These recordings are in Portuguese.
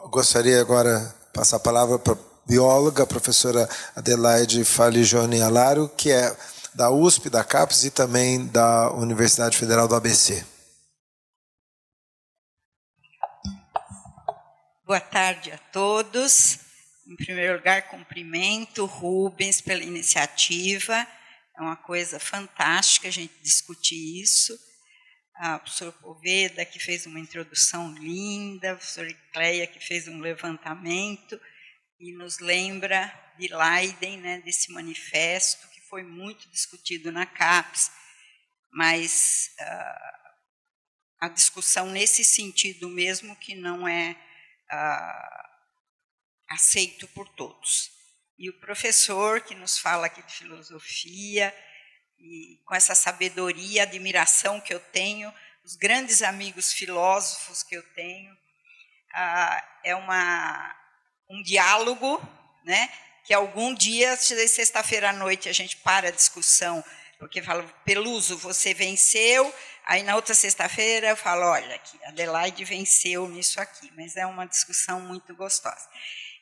Gostaria agora de passar a palavra para a bióloga, a professora Adelaide Faligione Alaro, que é da USP, da CAPES e também da Universidade Federal do ABC. Boa tarde a todos. Em primeiro lugar, cumprimento o Rubens pela iniciativa. É uma coisa fantástica a gente discutir isso. A professora Poveda, que fez uma introdução linda, a professora Cleia, que fez um levantamento e nos lembra de Leiden, né, desse manifesto que foi muito discutido na CAPES, mas a discussão nesse sentido mesmo que não é aceito por todos. E o professor que nos fala aqui de filosofia, e com essa sabedoria, admiração que eu tenho, os grandes amigos filósofos que eu tenho, é um diálogo, né, que algum dia, sexta-feira à noite, a gente para a discussão, porque fala, Peluso, você venceu, aí na outra sexta-feira eu falo, olha, aqui, Adelaide venceu nisso aqui, mas é uma discussão muito gostosa.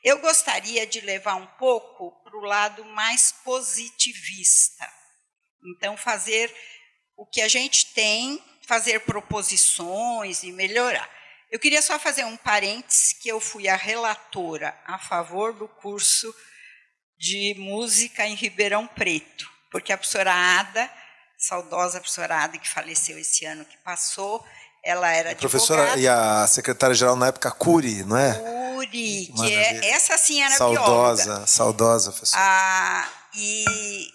Eu gostaria de levar um pouco para o lado mais positivista. Então, fazer o que a gente tem, fazer proposições e melhorar. Eu queria só fazer um parênteses, que eu fui a relatora a favor do curso de música em Ribeirão Preto, porque a professora Ada, saudosa professora Ada, que faleceu esse ano que passou, ela era advogada. Professora e a secretária-geral na época, Cury, não é? Cury, que essa sim era bióloga. Saudosa, professora. E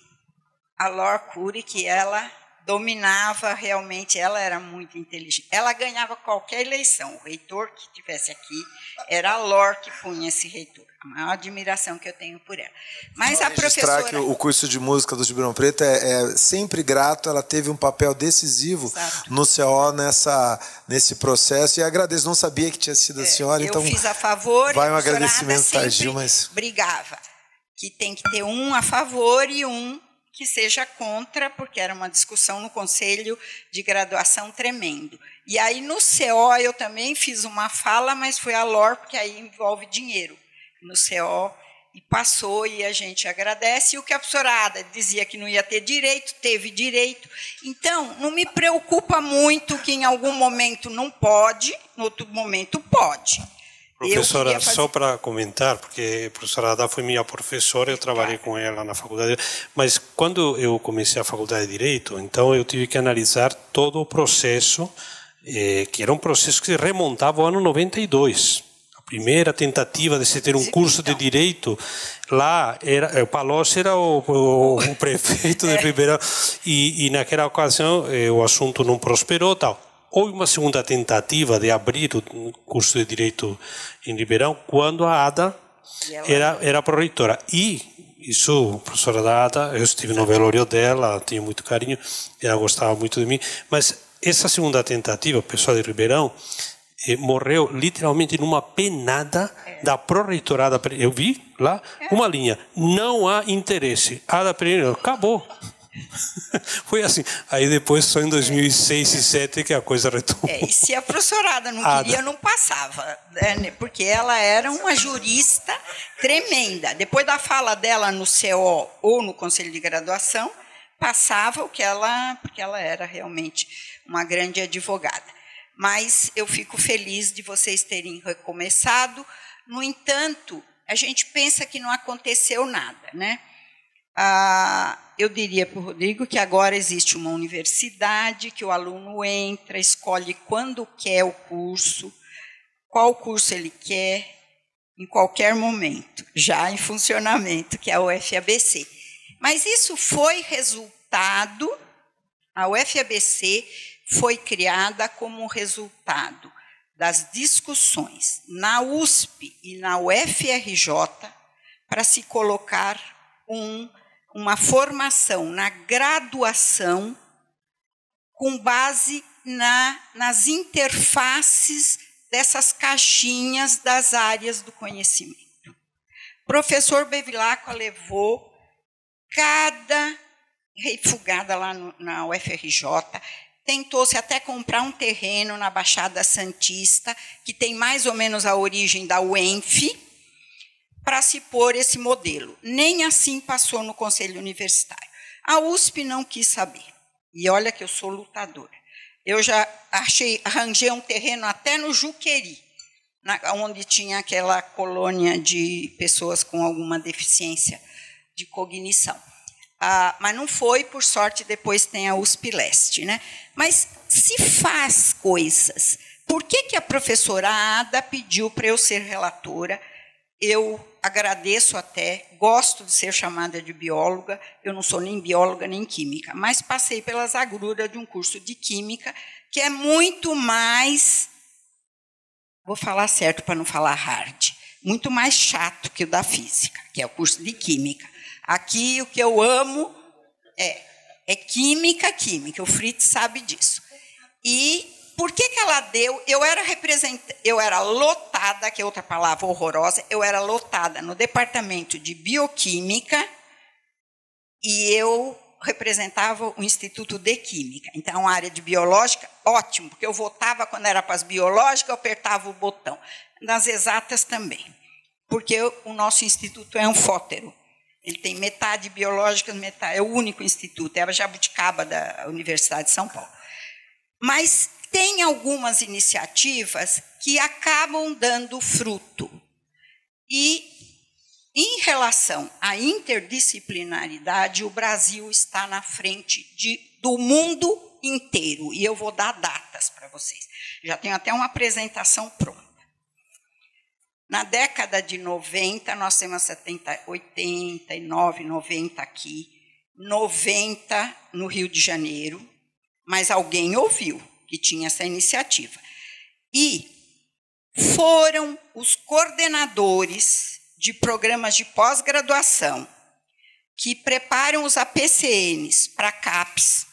a Laura Cury, que ela dominava realmente, ela era muito inteligente. Ela ganhava qualquer eleição. O reitor que estivesse aqui era a Laura que punha esse reitor. A maior admiração que eu tenho por ela. Mas a professora... que o curso de música do Ribeirão Preto é sempre grato, ela teve um papel decisivo Exato. No CO nesse processo, e agradeço, não sabia que tinha sido a senhora, então... Eu fiz a favor, vai um agradecimento tardio, mas... brigava, que tem que ter um a favor e um que seja contra, porque era uma discussão no conselho de graduação tremendo. E aí, no CO, eu também fiz uma fala, mas foi a LOR, porque aí envolve dinheiro no CO, e passou, e a gente agradece. E o que a professora Ada dizia que não ia ter direito, teve direito. Então, não me preocupa muito que em algum momento não pode, no outro momento pode. Professora, só para comentar, porque a professora Ada foi minha professora, eu trabalhei com ela na faculdade, mas quando eu comecei a faculdade de Direito, então eu tive que analisar todo o processo, que era um processo que se remontava ao ano 92. A primeira tentativa de se ter um curso de Direito, lá, o Palocci era o prefeito de Ribeirão, e naquela ocasião o assunto não prosperou, tal. Houve uma segunda tentativa de abrir o curso de Direito em Ribeirão, quando a Ada era pró-reitora. E isso, professora da Ada, eu estive no velório dela, tenho muito carinho, ela gostava muito de mim, mas essa segunda tentativa, o pessoal de Ribeirão, morreu literalmente numa penada da pró-reitorada. Eu vi lá uma linha, não há interesse. Ada Pereira, acabou. Foi assim. Aí depois, só em 2006 e 2007 que a coisa retomou. E se a professorada não queria, não passava. Né? Porque ela era uma jurista tremenda. Depois da fala dela no CO ou no Conselho de Graduação, passava porque ela era realmente uma grande advogada. Mas eu fico feliz de vocês terem recomeçado. No entanto, a gente pensa que não aconteceu nada, né? Eu diria para o Rodrigo que agora existe uma universidade, que o aluno entra, escolhe quando quer o curso, qual curso ele quer, em qualquer momento, já em funcionamento, que é a UFABC. Mas isso foi resultado, a UFABC foi criada como resultado das discussões na USP e na UFRJ para se colocar uma formação na graduação com base nas interfaces dessas caixinhas das áreas do conhecimento. O professor Bevilacqua levou cada refugada lá na UFRJ, tentou-se até comprar um terreno na Baixada Santista, que tem mais ou menos a origem da UENF, para se pôr esse modelo. Nem assim passou no Conselho Universitário. A USP não quis saber. E olha que eu sou lutadora. Eu já arranjei um terreno até no Juqueri, onde tinha aquela colônia de pessoas com alguma deficiência de cognição. Mas não foi, por sorte, depois tem a USP Leste, né? Mas se faz coisas. Por que a professora Ada pediu para eu ser relatora? Eu agradeço até, gosto de ser chamada de bióloga, eu não sou nem bióloga nem química, mas passei pelas agruras de um curso de química, que é muito mais, vou falar certo para não falar hard, muito mais chato que o da física, que é o curso de química. Aqui o que eu amo é química, química, o Fritz sabe disso. E por que ela deu? Eu era lotada, que é outra palavra horrorosa, eu era lotada no departamento de bioquímica e eu representava o Instituto de Química. Então, a área de biológica, ótimo, porque eu votava quando era para as biológicas, eu apertava o botão. Nas exatas também, porque o nosso instituto é anfótero. Ele tem metade biológica, metade, é o único instituto, é a Jabuticaba da Universidade de São Paulo. Mas tem algumas iniciativas que acabam dando fruto. E, em relação à interdisciplinaridade, o Brasil está na frente do mundo inteiro. E eu vou dar datas para vocês. Já tenho até uma apresentação pronta. Na década de 90, nós temos 89, 90 aqui, 90 no Rio de Janeiro, mas alguém ouviu que tinha essa iniciativa. E foram os coordenadores de programas de pós-graduação que preparam os APCNs para CAPES,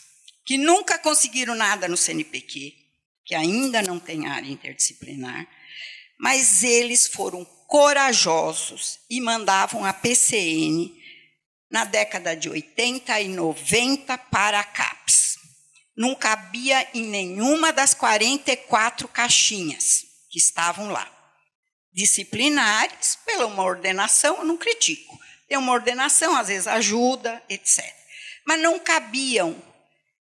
que nunca conseguiram nada no CNPq, que ainda não tem área interdisciplinar, mas eles foram corajosos e mandavam a PCN na década de 80 e 90 para a CAPES. Não cabia em nenhuma das 44 caixinhas que estavam lá. Disciplinares, pela uma ordenação, eu não critico. Tem uma ordenação, às vezes ajuda, etc. Mas não cabiam.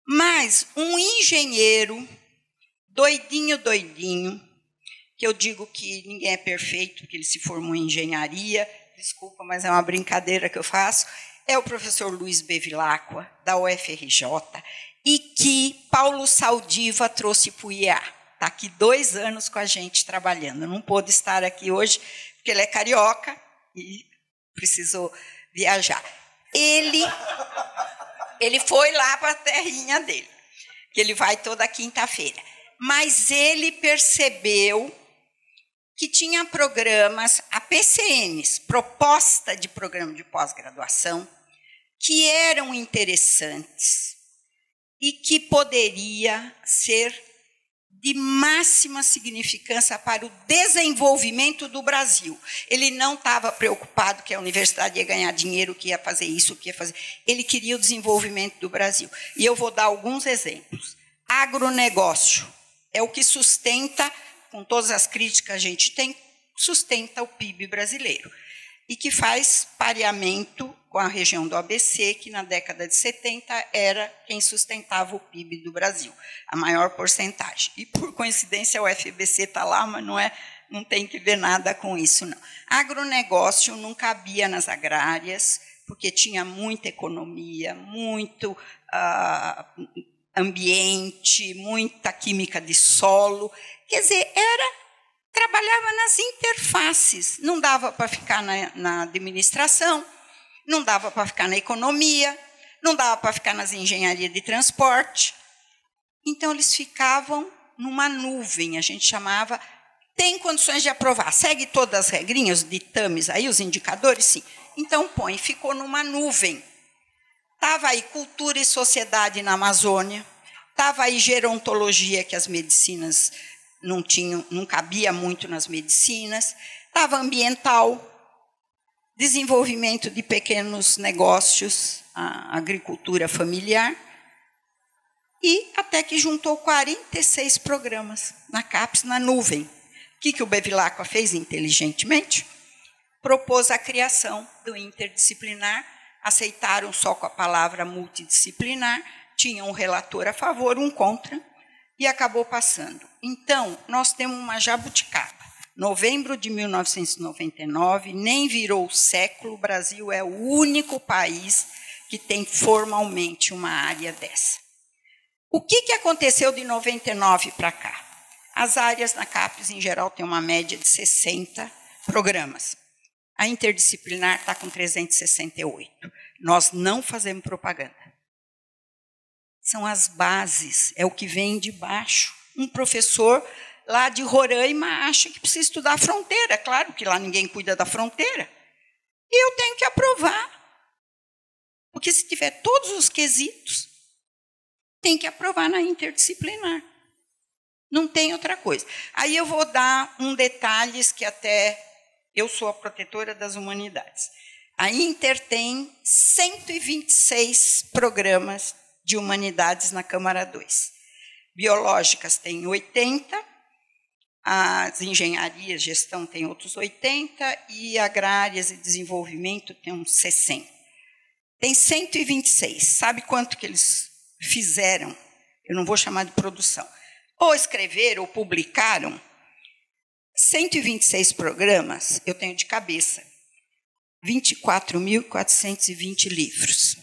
Mas um engenheiro, doidinho, que eu digo que ninguém é perfeito, que ele se formou em engenharia, desculpa, mas é uma brincadeira que eu faço, é o professor Luiz Bevilacqua, da UFRJ, e que Paulo Saldiva trouxe para o IEA. Está aqui 2 anos com a gente trabalhando. Não pôde estar aqui hoje, porque ele é carioca e precisou viajar. Ele foi lá para a terrinha dele, que ele vai toda quinta-feira. Mas ele percebeu que tinha programas, APCNs, proposta de programa de pós-graduação, que eram interessantes e que poderia ser de máxima significância para o desenvolvimento do Brasil. Ele não estava preocupado que a universidade ia ganhar dinheiro, que ia fazer isso, que ia fazer. Ele queria o desenvolvimento do Brasil. E eu vou dar alguns exemplos. Agronegócio é o que sustenta, com todas as críticas que a gente tem, sustenta o PIB brasileiro. E que faz pareamento com a região do ABC, que na década de 70 era quem sustentava o PIB do Brasil, a maior porcentagem. E, por coincidência, o UFBC está lá, mas não tem que ver nada com isso, não. Agronegócio não cabia nas agrárias, porque tinha muita economia, muito ambiente, muita química de solo. Quer dizer, trabalhava nas interfaces, não dava para ficar na administração, não dava para ficar na economia, não dava para ficar nas engenharias de transporte. Então, eles ficavam numa nuvem, a gente chamava, tem condições de aprovar, segue todas as regrinhas, os ditames, aí, os indicadores, sim. Então, ficou numa nuvem. Estava aí cultura e sociedade na Amazônia, estava aí gerontologia, que as medicinas não cabia muito nas medicinas, estava ambiental, desenvolvimento de pequenos negócios, a agricultura familiar, e até que juntou 46 programas na CAPES, na nuvem. O que o Bevilacqua fez inteligentemente? Propôs a criação do interdisciplinar, aceitaram só com a palavra multidisciplinar, tinha um relator a favor, um contra, e acabou passando. Então, nós temos uma jabuticaba. Novembro de 1999, nem virou o século, o Brasil é o único país que tem formalmente uma área dessa. O que aconteceu de 99 para cá? As áreas na CAPES, em geral, têm uma média de 60 programas. A interdisciplinar está com 368. Nós não fazemos propaganda. São as bases, é o que vem de baixo. Um professor lá de Roraima acha que precisa estudar a fronteira. Claro que lá ninguém cuida da fronteira. E eu tenho que aprovar. Porque se tiver todos os quesitos, tem que aprovar na interdisciplinar. Não tem outra coisa. Aí eu vou dar detalhes que até eu sou a protetora das humanidades. A Inter tem 126 programas de humanidades na Câmara 2. Biológicas tem 80, as engenharias, gestão tem outros 80, e agrárias e desenvolvimento tem uns 60. Tem 126. Sabe quanto que eles fizeram? Eu não vou chamar de produção. Ou escreveram, ou publicaram. 126 programas, eu tenho de cabeça. 24.420 livros.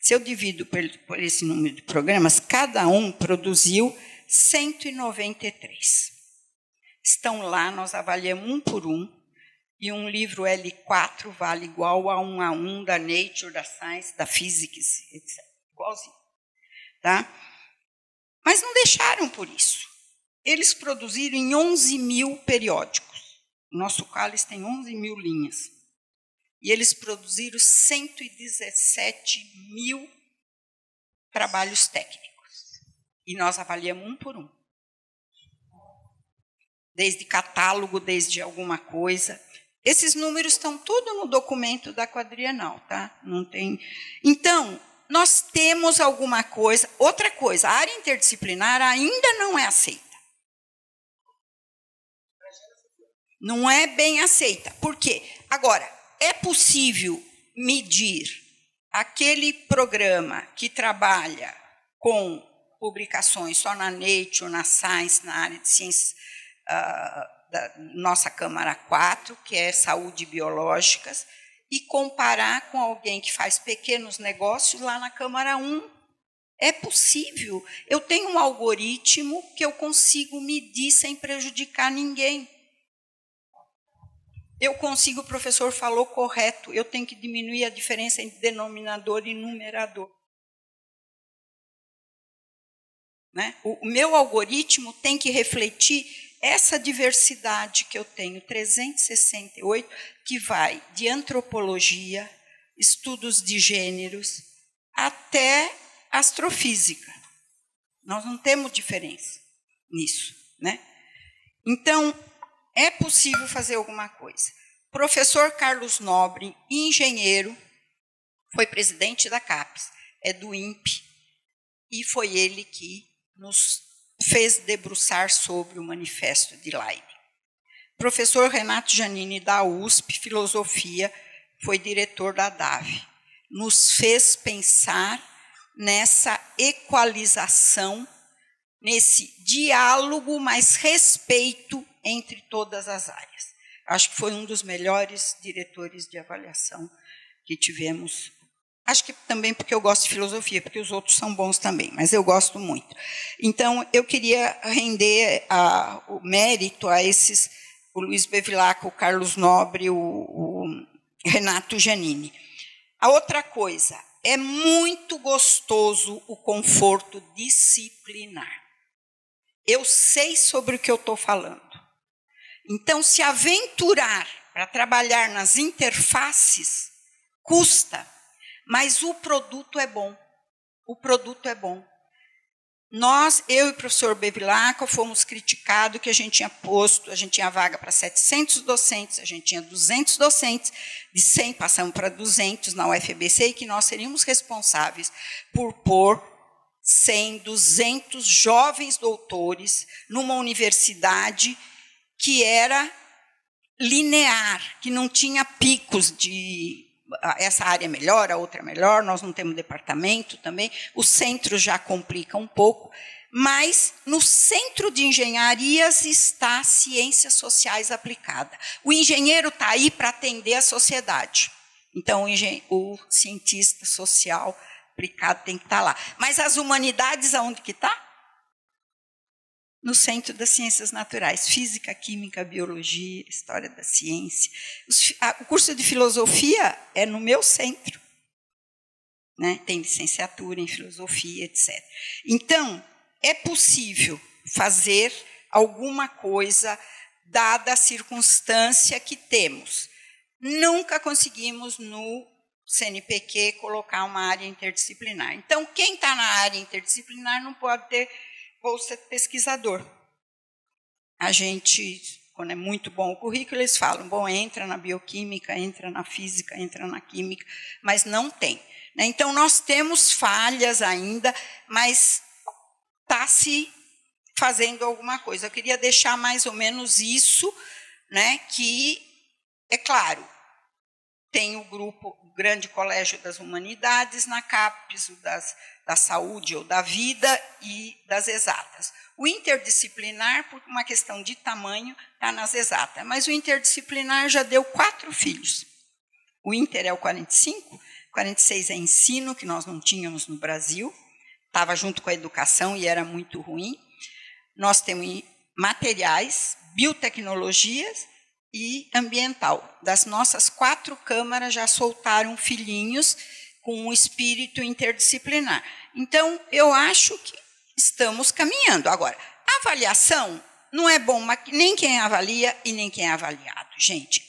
Se eu divido por esse número de programas, cada um produziu 193. Estão lá, nós avaliamos um por um, e um livro L4 vale igual a um da Nature, da Science, da Physics, etc. Igualzinho. Tá? Mas não deixaram por isso. Eles produziram em 11.000 periódicos. O nosso cálice tem 11.000 linhas. E eles produziram 117.000 trabalhos técnicos. E nós avaliamos um por um. Desde catálogo, desde alguma coisa. Esses números estão tudo no documento da quadrienal, tá? Não tem. Então, nós temos alguma coisa. Outra coisa, a área interdisciplinar ainda não é aceita. Não é bem aceita. Por quê? Agora, é possível medir aquele programa que trabalha com publicações só na Nature, na Science, na área de ciências da nossa Câmara 4, que é saúde biológicas, e comparar com alguém que faz pequenos negócios lá na Câmara 1. É possível. Eu tenho um algoritmo que eu consigo medir sem prejudicar ninguém. Eu consigo, o professor falou correto, eu tenho que diminuir a diferença entre denominador e numerador. Né? O meu algoritmo tem que refletir essa diversidade que eu tenho, 368, que vai de antropologia, estudos de gêneros, até astrofísica. Nós não temos diferença nisso. Né? Então, é possível fazer alguma coisa. O professor Carlos Nobre, engenheiro, foi presidente da CAPES, é do INPE, e foi ele que nos fez debruçar sobre o Manifesto de Leiden. Professor Renato Giannini, da USP, filosofia, foi diretor da DAV. Nos fez pensar nessa equalização, nesse diálogo, mas respeito entre todas as áreas. Acho que foi um dos melhores diretores de avaliação que tivemos. Acho que também porque eu gosto de filosofia, porque os outros são bons também, mas eu gosto muito. Então, eu queria render o mérito a esses, o Luiz Bevilacqua, o Carlos Nobre, o Renato Giannini. A outra coisa, é muito gostoso o conforto disciplinar. Eu sei sobre o que eu estou falando. Então, se aventurar para trabalhar nas interfaces, custa, mas o produto é bom. O produto é bom. eu e o professor Bevilacqua fomos criticados que a gente tinha vaga para 700 docentes, a gente tinha 200 docentes, de 100 passamos para 200 na UFBC, e que nós seríamos responsáveis por pôr 100, 200 jovens doutores numa universidade que era linear, que não tinha picos de essa área é melhor, a outra é melhor, nós não temos departamento também, o centro já complica um pouco, mas no centro de engenharias está ciências sociais aplicada. O engenheiro está aí para atender a sociedade. Então, o cientista social aplicado tem que estar lá. Mas as humanidades, aonde que está? No centro das ciências naturais, física, química, biologia, história da ciência. O curso de filosofia é no meu centro, né? Tem licenciatura em filosofia, etc. Então, é possível fazer alguma coisa, dada a circunstância que temos. Nunca conseguimos, no CNPq, colocar uma área interdisciplinar. Então, quem está na área interdisciplinar não pode ter bolsa de pesquisador. A gente, quando é muito bom o currículo, eles falam, bom, entra na bioquímica, entra na física, entra na química, mas não tem. Então, nós temos falhas ainda, mas está se fazendo alguma coisa. Eu queria deixar mais ou menos isso, né, que, é claro, tem o grupo, o Grande Colégio das Humanidades, na CAPES, o da Saúde ou da Vida e das Exatas. O interdisciplinar, por uma questão de tamanho, está nas exatas. Mas o interdisciplinar já deu 4 filhos. O Inter é o 45, 46 é ensino, que nós não tínhamos no Brasil, estava junto com a educação e era muito ruim. Nós temos materiais, biotecnologias e ambiental. Das nossas 4 câmaras já soltaram filhinhos com um espírito interdisciplinar. Então, eu acho que estamos caminhando. Agora, a avaliação não é bom, nem quem avalia e nem quem é avaliado. Gente,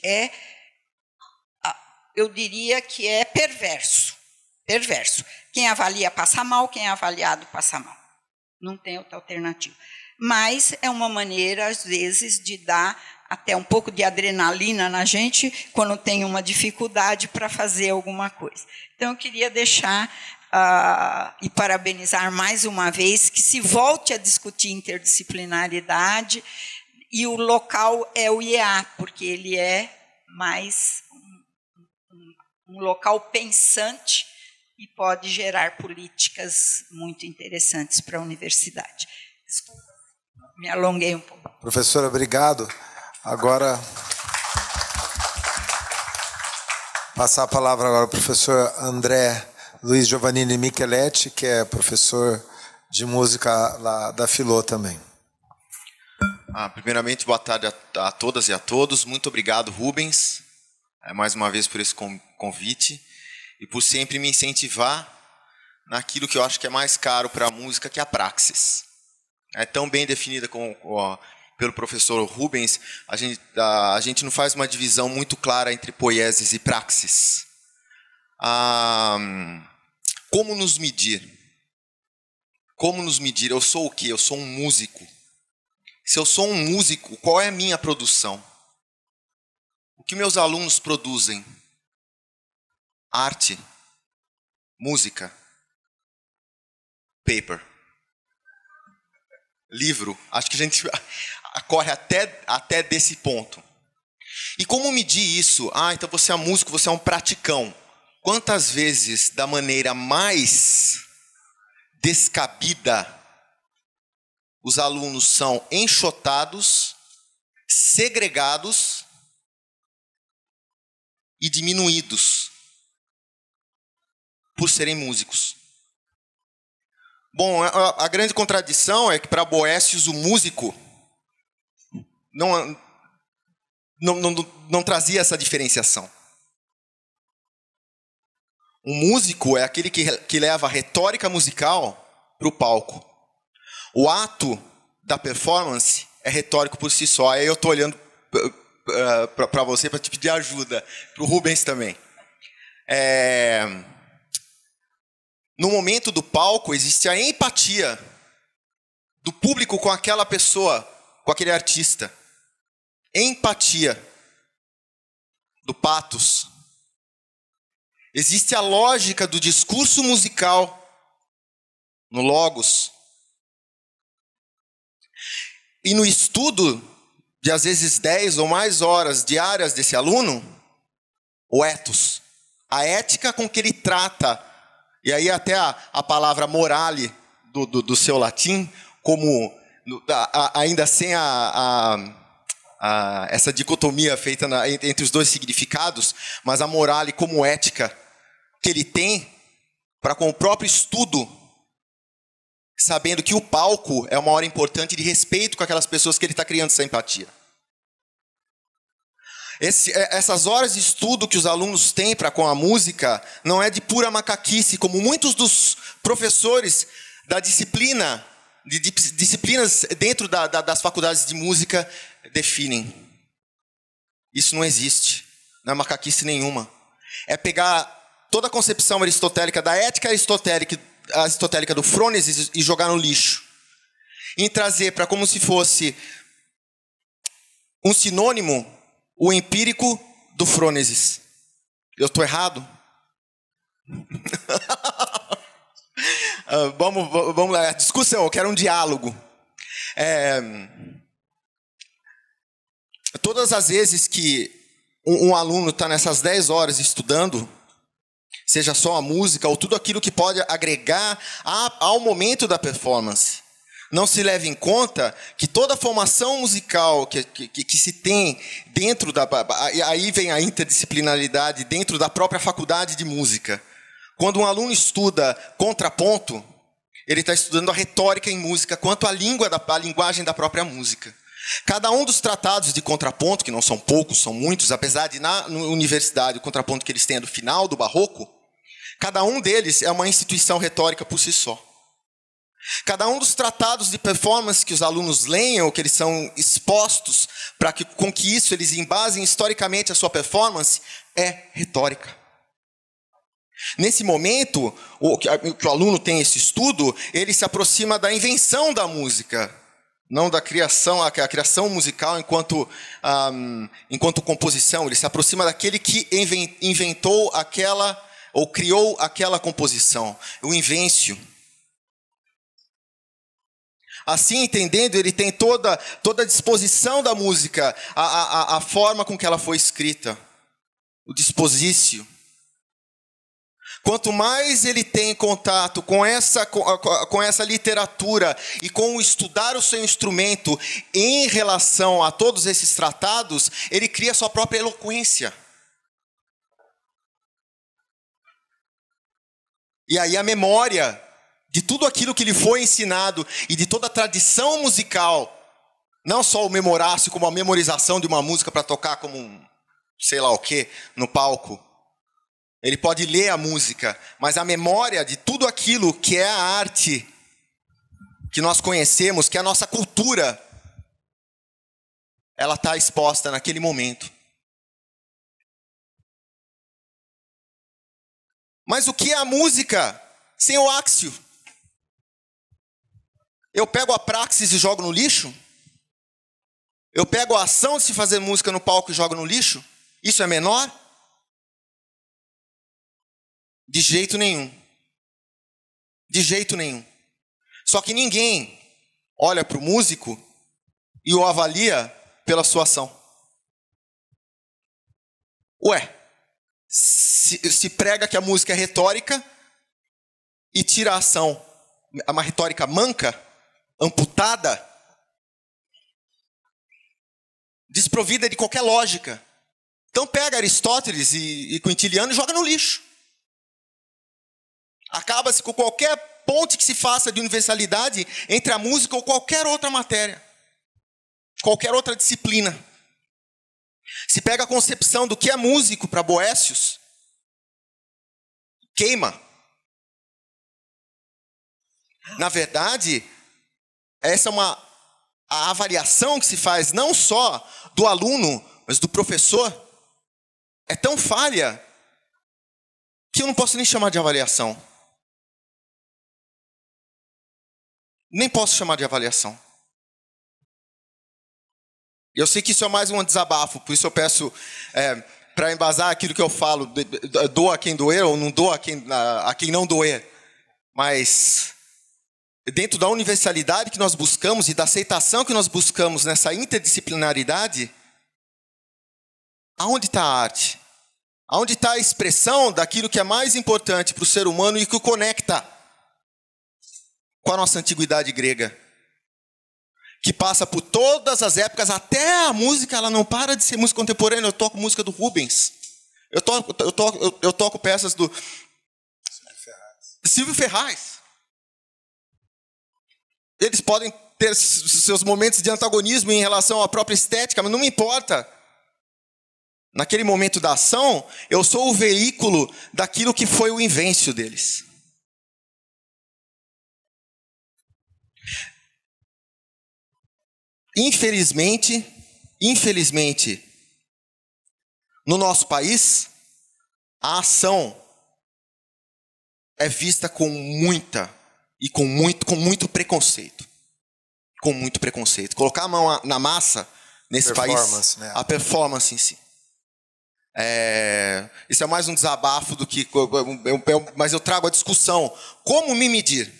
eu diria que é perverso. Perverso. Quem avalia passa mal, quem é avaliado passa mal. Não tem outra alternativa. Mas é uma maneira, às vezes, de dar até um pouco de adrenalina na gente quando tem uma dificuldade para fazer alguma coisa. Então, eu queria deixar e parabenizar mais uma vez que se volte a discutir interdisciplinaridade, e o local é o IEA, porque ele é mais um local pensante e pode gerar políticas muito interessantes para a universidade. Desculpa, me alonguei um pouco. Professora, obrigado. Agora, passar a palavra agora ao professor André Luiz Giovannini Micheletti, que é professor de música lá da Filô também. Primeiramente, boa tarde a todas e a todos. Muito obrigado, Rubens, mais uma vez por esse convite e por sempre me incentivar naquilo que eu acho que é mais caro para a música, que é a praxis. É tão bem definida pelo professor Rubens, a gente não faz uma divisão muito clara entre poieses e praxis. Como nos medir? Como nos medir? Eu sou o quê? Eu sou um músico. Se eu sou um músico, qual é a minha produção? O que meus alunos produzem? Arte, música, paper, livro. Acho que a gente corre até desse ponto. E como medir isso? Então você é músico, você é um praticão. Quantas vezes, da maneira mais descabida, os alunos são enxotados, segregados e diminuídos por serem músicos? Bom, a grande contradição é que para Boécios o músico não trazia essa diferenciação. Um músico é aquele que leva a retórica musical para o palco. O ato da performance é retórico por si só. Aí eu estou olhando para você para te pedir ajuda, para o Rubens também. No momento do palco existe a empatia do público com aquela pessoa, com aquele artista. Empatia, do pathos. Existe a lógica do discurso musical no logos. E no estudo de às vezes 10 ou mais horas diárias desse aluno, o ethos, a ética com que ele trata, e aí até a palavra morale do seu latim, como ainda sem essa dicotomia feita entre os dois significados, mas a morale como ética que ele tem para com o próprio estudo, sabendo que o palco é uma hora importante de respeito com aquelas pessoas que ele está criando essa empatia. Essas horas de estudo que os alunos têm para com a música não é de pura macaquice, como muitos dos professores da disciplina, disciplinas dentro das faculdades de música definem. Isso não existe, não é macaquice nenhuma. É pegar toda a concepção aristotélica, da ética aristotélica do Frônesis e jogar no lixo. E trazer para como se fosse um sinônimo, o empírico do Frônesis. Eu estou errado? Vamos lá, discussão, eu quero um diálogo. Todas as vezes que um aluno está nessas 10 horas estudando, seja só a música ou tudo aquilo que pode agregar ao momento da performance, não se leva em conta que toda a formação musical que se tem dentro aí vem a interdisciplinaridade dentro da própria faculdade de música. Quando um aluno estuda contraponto, ele está estudando a retórica em música quanto à linguagem da própria música. Cada um dos tratados de contraponto, que não são poucos, são muitos, apesar de na universidade o contraponto que eles têm é do final do barroco, cada um deles é uma instituição retórica por si só. Cada um dos tratados de performance que os alunos leiam, que eles são expostos, para que com que isso eles embasem historicamente a sua performance, é retórica. Nesse momento, que o aluno tem esse estudo, ele se aproxima da invenção da música, não da criação, a criação musical enquanto composição. Ele se aproxima daquele que inventou aquela, ou criou aquela composição, o invêncio. Assim, entendendo, ele tem toda a disposição da música, a forma com que ela foi escrita, o disposício. Quanto mais ele tem contato com essa literatura e com o estudar o seu instrumento em relação a todos esses tratados, ele cria sua própria eloquência. E aí a memória de tudo aquilo que lhe foi ensinado e de toda a tradição musical, não só o memorácio, como a memorização de uma música para tocar como um sei lá o quê no palco. Ele pode ler a música, mas a memória de tudo aquilo que é a arte que nós conhecemos, que é a nossa cultura, ela está exposta naquele momento. Mas o que é a música sem o áxio? Eu pego a praxis e jogo no lixo? Eu pego a ação de se fazer música no palco e jogo no lixo? Isso é menor? De jeito nenhum. De jeito nenhum. Só que ninguém olha para o músico e o avalia pela sua ação. Ué, se prega que a música é retórica e tira a ação, uma retórica manca, amputada, desprovida de qualquer lógica. Então pega Aristóteles e Quintiliano e joga no lixo. Acaba-se com qualquer ponte que se faça de universalidade entre a música ou qualquer outra matéria, qualquer outra disciplina. Se pega a concepção do que é músico para Boécios, queima. Na verdade, essa é a avaliação que se faz não só do aluno, mas do professor, é tão falha que eu não posso nem chamar de avaliação. Nem posso chamar de avaliação. Eu sei que isso é mais um desabafo, por isso eu peço, para embasar aquilo que eu falo, doa a quem doer ou não doa a quem não doer. Mas dentro da universalidade que nós buscamos e da aceitação que nós buscamos nessa interdisciplinaridade, aonde está a arte? Aonde está a expressão daquilo que é mais importante para o ser humano e que o conecta com a nossa antiguidade grega? Que passa por todas as épocas, até a música, ela não para de ser música contemporânea. Eu toco música do Rubens. Eu toco peças do Silvio Ferraz. Eles podem ter seus momentos de antagonismo em relação à própria estética, mas não me importa. Naquele momento da ação, eu sou o veículo daquilo que foi o invêncio deles. Infelizmente, no nosso país, a ação é vista com muito preconceito. Com muito preconceito. Colocar a mão na massa nesse país, né? A performance em si. Isso é mais um desabafo do que... Mas eu trago a discussão. Como me medir?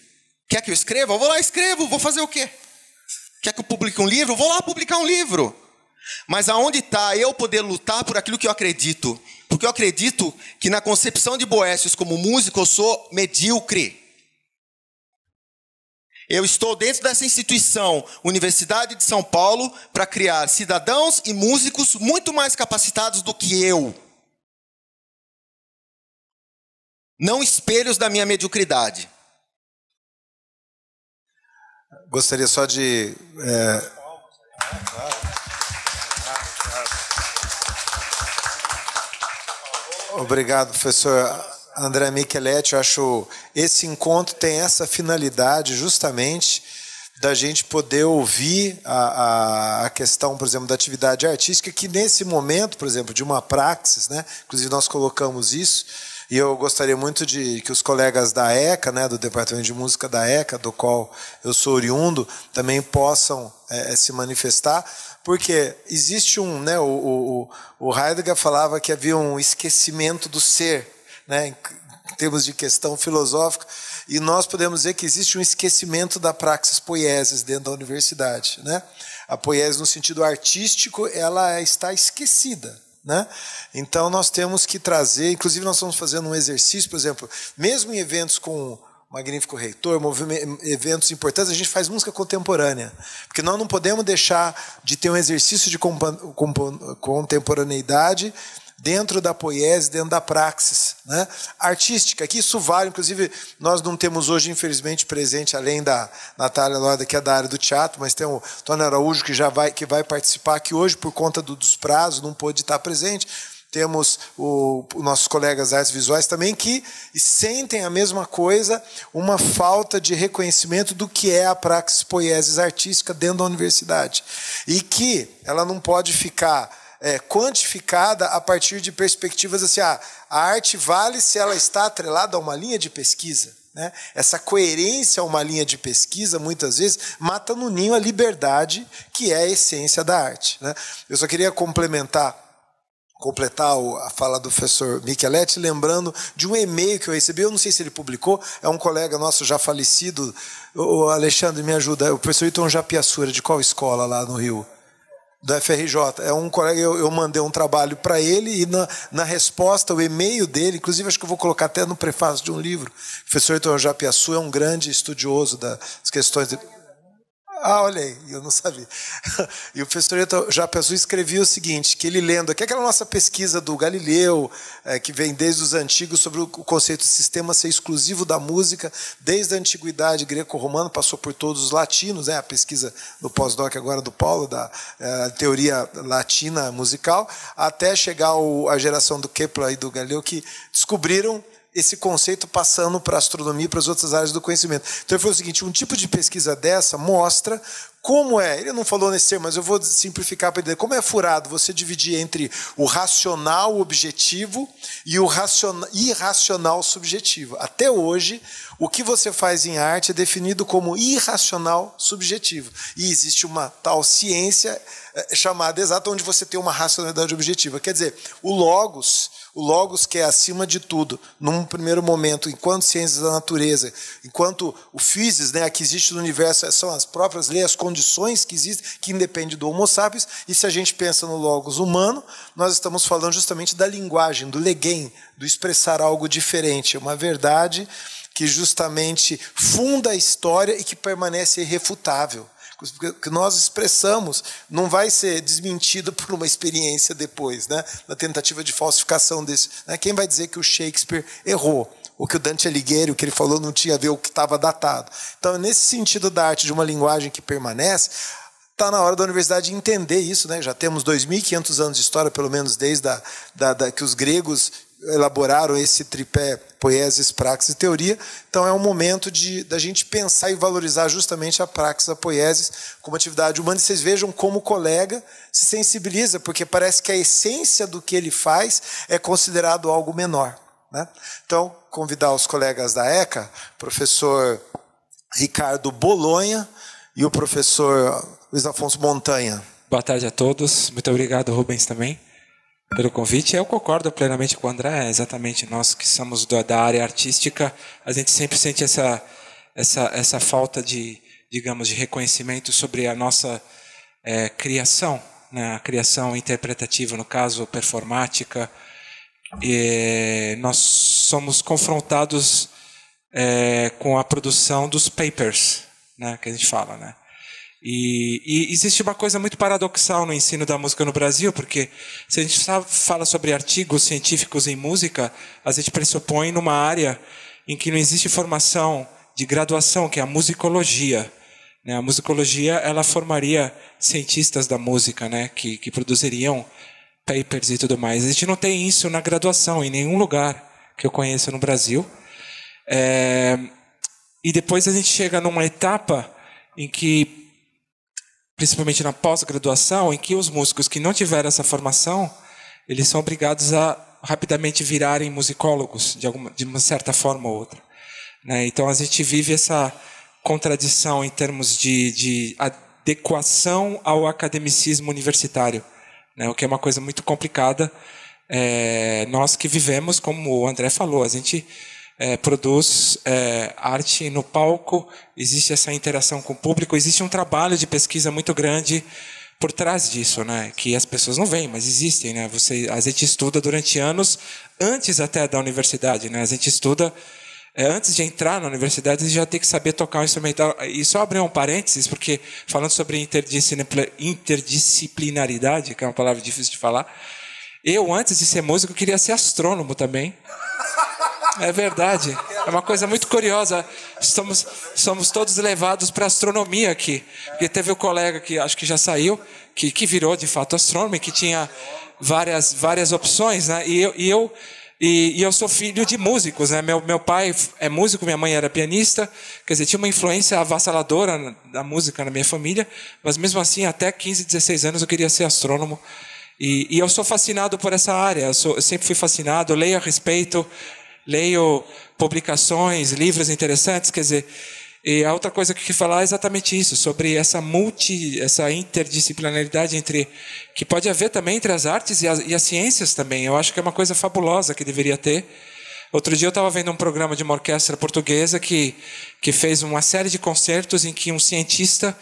Quer que eu escreva? Eu vou lá e escrevo. Vou fazer o quê? Quer que eu publique um livro? Eu vou lá publicar um livro. Mas aonde está eu poder lutar por aquilo que eu acredito? Porque eu acredito que na concepção de Boécios como músico eu sou medíocre. Eu estou dentro dessa instituição, Universidade de São Paulo, para criar cidadãos e músicos muito mais capacitados do que eu. Não espelhos da minha mediocridade. Gostaria só de... Obrigado, professor André Micheletti. Eu acho esse encontro tem essa finalidade justamente da gente poder ouvir a questão, por exemplo, da atividade artística, que nesse momento, por exemplo, de uma praxis, né? Inclusive nós colocamos isso, e eu gostaria muito de que os colegas da ECA, né, do Departamento de Música da ECA, do qual eu sou oriundo, também possam se manifestar, porque existe né, o Heidegger falava que havia um esquecimento do ser, né, em termos de questão filosófica, e nós podemos dizer que existe um esquecimento da praxis poiesis dentro da universidade, né? A poiesis, no sentido artístico, ela está esquecida, né? Então nós temos que trazer, inclusive nós estamos fazendo um exercício, por exemplo, mesmo em eventos com o magnífico reitor, eventos importantes, a gente faz música contemporânea, porque nós não podemos deixar de ter um exercício de contemporaneidade dentro da poiesia, dentro da praxis, né? Artística, que isso vale, inclusive nós não temos hoje, infelizmente, presente, além da Natália Loda, que é da área do teatro, mas tem o Tony Araújo, que vai participar, que hoje, por conta dos prazos, não pôde estar presente. Temos os nossos colegas das artes visuais também, que sentem a mesma coisa, uma falta de reconhecimento do que é a praxis poiesis artística dentro da universidade. E que ela não pode ficar quantificada a partir de perspectivas assim, a arte vale se ela está atrelada a uma linha de pesquisa, né? Essa coerência a uma linha de pesquisa, muitas vezes, mata no ninho a liberdade, que é a essência da arte, né? Eu só queria completar a fala do professor Micheletti, lembrando de um e-mail que eu recebi, eu não sei se ele publicou, é um colega nosso já falecido, o Alexandre, me ajuda, o professor Hilton Japiaçura, de qual escola lá no Rio? Da FRJ, é um colega, eu mandei um trabalho para ele e na resposta, o e-mail dele, inclusive acho que eu vou colocar até no prefácio de um livro, o professor Heitor Japiaçu é um grande estudioso das questões de... olha aí, eu não sabia. E o professor Japiaçu escrevia o seguinte, que ele lendo aqui, aquela nossa pesquisa do Galileu, que vem desde os antigos, sobre o conceito de sistema ser exclusivo da música, desde a antiguidade greco-romana, passou por todos os latinos, né, a pesquisa do pós-doc agora do Paulo, da teoria latina musical, até chegar à geração do Kepler e do Galileu, que descobriram esse conceito passando para a astronomia e para as outras áreas do conhecimento. Então ele falou o seguinte, um tipo de pesquisa dessa mostra como é, ele não falou nesse termo, mas eu vou simplificar para ele, como é furado você dividir entre o racional objetivo e o irracional subjetivo. Até hoje, o que você faz em arte é definido como irracional subjetivo. E existe uma tal ciência chamada exata, onde você tem uma racionalidade objetiva. Quer dizer, o logos que é acima de tudo, num primeiro momento, enquanto ciências da natureza, enquanto o physis, né, que existe no universo, são as próprias leis, as condições que existem, que independem do Homo sapiens, e se a gente pensa no logos humano, nós estamos falando justamente da linguagem, do leguem, do expressar algo diferente, uma verdade que justamente funda a história e que permanece irrefutável. O que nós expressamos não vai ser desmentido por uma experiência depois, né? Na tentativa de falsificação desse. Né? Quem vai dizer que o Shakespeare errou? Ou que o Dante Alighieri, o que ele falou, não tinha a ver o que estava datado. Então, nesse sentido da arte de uma linguagem que permanece, está na hora da universidade entender isso. Né? Já temos 2.500 anos de história, pelo menos desde que os gregos elaboraram esse tripé poiesis, praxis e teoria. Então é um momento da gente pensar e valorizar justamente a praxis, a poiesis, como atividade humana. E vocês vejam como o colega se sensibiliza, porque parece que a essência do que ele faz é considerado algo menor. Né? Então, convidar os colegas da ECA, professor Ricardo Bolonha e o professor Luiz Afonso Montanha. Boa tarde a todos. Muito obrigado, Rubens, também, pelo convite. Eu concordo plenamente com o André, exatamente nós que somos da área artística, a gente sempre sente essa falta de, digamos, de reconhecimento sobre a nossa criação, né? A criação interpretativa, no caso, performática. E nós somos confrontados com a produção dos papers, né, que a gente fala, né? E existe uma coisa muito paradoxal no ensino da música no Brasil, porque se a gente fala sobre artigos científicos em música, a gente pressupõe numa área em que não existe formação de graduação, que é a musicologia. Né? A musicologia, ela formaria cientistas da música, né, que produziriam papers e tudo mais. A gente não tem isso na graduação, em nenhum lugar que eu conheça no Brasil. E depois a gente chega numa etapa em que, principalmente na pós-graduação, em que os músicos que não tiveram essa formação, eles são obrigados a rapidamente virarem musicólogos, de uma certa forma ou outra. Né? Então a gente vive essa contradição em termos de adequação ao academicismo universitário, né? O que é uma coisa muito complicada. Nós que vivemos, como o André falou, a gente produz arte no palco, existe essa interação com o público, existe um trabalho de pesquisa muito grande por trás disso, né? Que as pessoas não veem, mas existem. Né? A gente estuda durante anos, antes até da universidade. Né? A gente estuda, antes de entrar na universidade, a gente já tem que saber tocar um instrumental. E só abrir um parênteses, porque falando sobre interdisciplinaridade, que é uma palavra difícil de falar, eu, antes de ser músico, queria ser astrônomo também. É verdade, é uma coisa muito curiosa. Somos todos levados para a astronomia aqui. Porque teve um colega que acho que já saiu, que virou de fato astrônomo, que tinha várias opções, né? E eu sou filho de músicos, né? Meu pai é músico, minha mãe era pianista, quer dizer, tinha uma influência avassaladora da música na minha família, mas mesmo assim, até 15, 16 anos eu queria ser astrônomo. E eu sou fascinado por essa área, eu sempre fui fascinado, leio a respeito, leio publicações, livros interessantes, quer dizer, e a outra coisa que eu queria falar é exatamente isso, sobre essa interdisciplinaridade que pode haver também entre as artes e as ciências também. Eu acho que é uma coisa fabulosa que deveria ter. Outro dia eu estava vendo um programa de uma orquestra portuguesa que fez uma série de concertos em que um cientista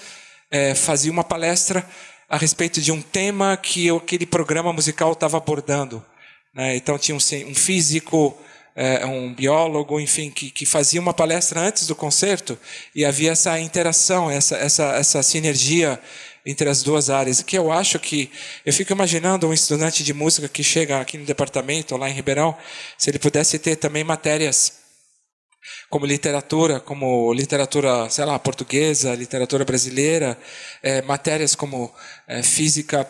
fazia uma palestra a respeito de um tema que aquele programa musical estava abordando. Né? Então tinha um físico, um biólogo, enfim, que fazia uma palestra antes do concerto e havia essa interação, essa sinergia entre as duas áreas, que eu acho que... Eu fico imaginando um estudante de música que chega aqui no departamento, lá em Ribeirão, se ele pudesse ter também matérias como literatura, sei lá, portuguesa, literatura brasileira, matérias como física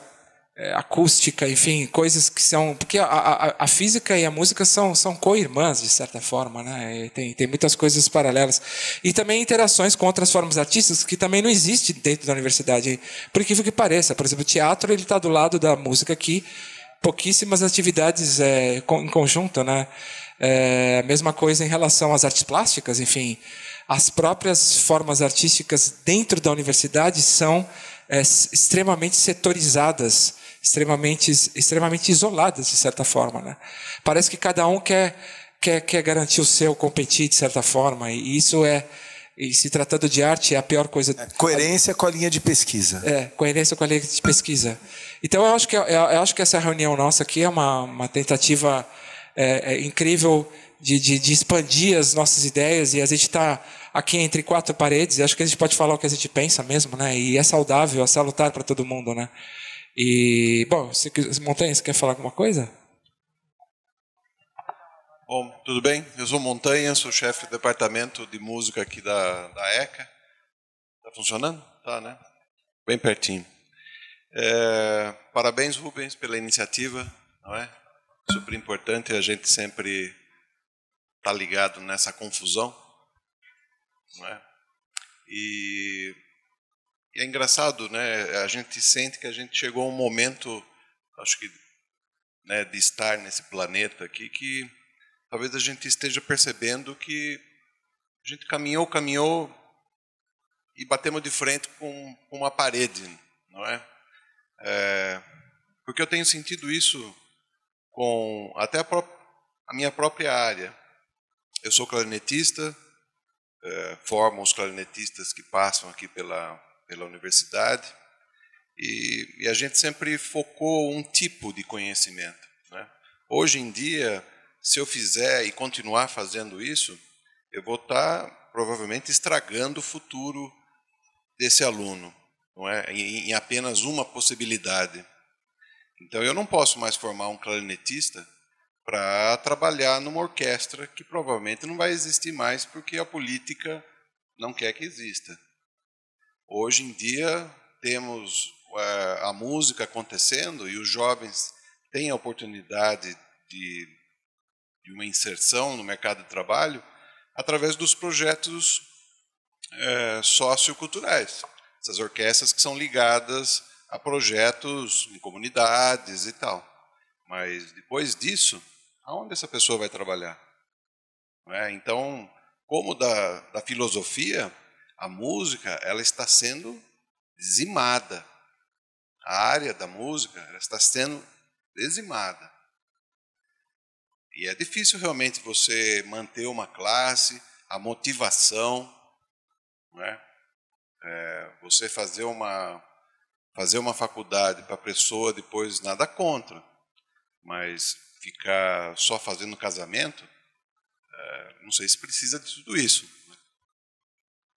acústica, enfim, coisas que são... Porque a física e a música são co-irmãs, de certa forma, né? Tem muitas coisas paralelas. E também interações com outras formas artísticas que também não existem dentro da universidade, por incrível que pareça. Por exemplo, o teatro está do lado da música aqui, pouquíssimas atividades em conjunto, né? A mesma coisa em relação às artes plásticas, enfim. As próprias formas artísticas dentro da universidade são extremamente setorizadas, extremamente isoladas, de certa forma, né? Parece que cada um quer garantir o seu, competir, de certa forma, e isso e se tratando de arte, é a pior coisa. Coerência com a linha de pesquisa. Coerência com a linha de pesquisa. Então, eu acho que essa reunião nossa aqui é uma tentativa incrível de expandir as nossas ideias, e a gente está aqui entre quatro paredes, e acho que a gente pode falar o que a gente pensa mesmo, né? E é saudável, é salutar para todo mundo, né? E, bom, Montanha, você quer falar alguma coisa? Bom, tudo bem? Eu sou Montanha, sou chefe do departamento de música aqui da ECA. Está funcionando? Tá, né? Bem pertinho. Parabéns, Rubens, pela iniciativa, não é? Super importante, a gente sempre está ligado nessa confusão, não é? E é engraçado, né? A gente sente que a gente chegou a um momento, acho que, né, de estar nesse planeta aqui, que talvez a gente esteja percebendo que a gente caminhou e batemos de frente com uma parede, não é? Porque eu tenho sentido isso com até a minha própria área. Eu sou clarinetista, formo os clarinetistas que passam aqui pela universidade, e a gente sempre focou um tipo de conhecimento, né? Hoje em dia, se eu fizer e continuar fazendo isso, eu vou estar provavelmente estragando o futuro desse aluno, não é? Em apenas uma possibilidade. Então eu não posso mais formar um clarinetista para trabalhar numa orquestra que provavelmente não vai existir mais porque a política não quer que exista. Hoje em dia temos a música acontecendo e os jovens têm a oportunidade de uma inserção no mercado de trabalho através dos projetos socioculturais. Essas orquestras que são ligadas a projetos em comunidades e tal. Mas depois disso, aonde essa pessoa vai trabalhar? Não é? Então, como da filosofia, a música ela está sendo dizimada. A área da música ela está sendo dizimada. E é difícil realmente você manter uma classe, a motivação, não é? Você fazer uma faculdade para a pessoa depois nada contra, mas ficar só fazendo casamento, não sei se precisa de tudo isso.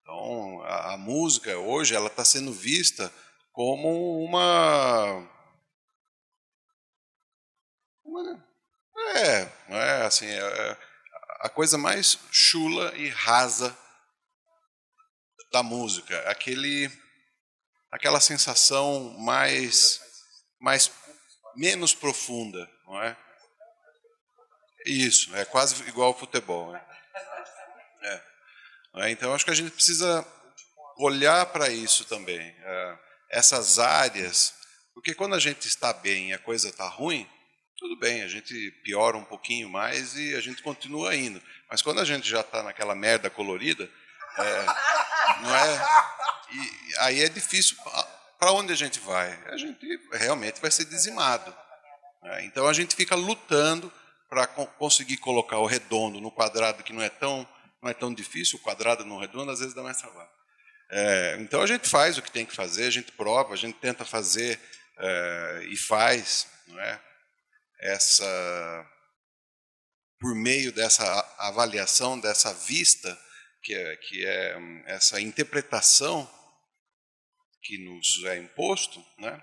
Então, a música hoje ela está sendo vista como a coisa mais chula e rasa da música, aquela sensação menos profunda, não é? Isso, é quase igual ao futebol, né? Então acho que a gente precisa olhar para isso também, essas áreas, porque quando a gente está bem e a coisa está ruim, tudo bem, a gente piora um pouquinho mais e a gente continua indo. Mas quando a gente já está naquela merda colorida, não é? E aí é difícil. Para onde a gente vai? A gente realmente vai ser dizimado. Então a gente fica lutando para conseguir colocar o redondo no quadrado, que não é tão difícil. O quadrado no redondo às vezes dá mais trabalho. Então a gente faz o que tem que fazer, a gente prova, a gente tenta fazer e faz, não é? Por meio dessa avaliação, dessa vista, que é essa interpretação que nos é imposto, né,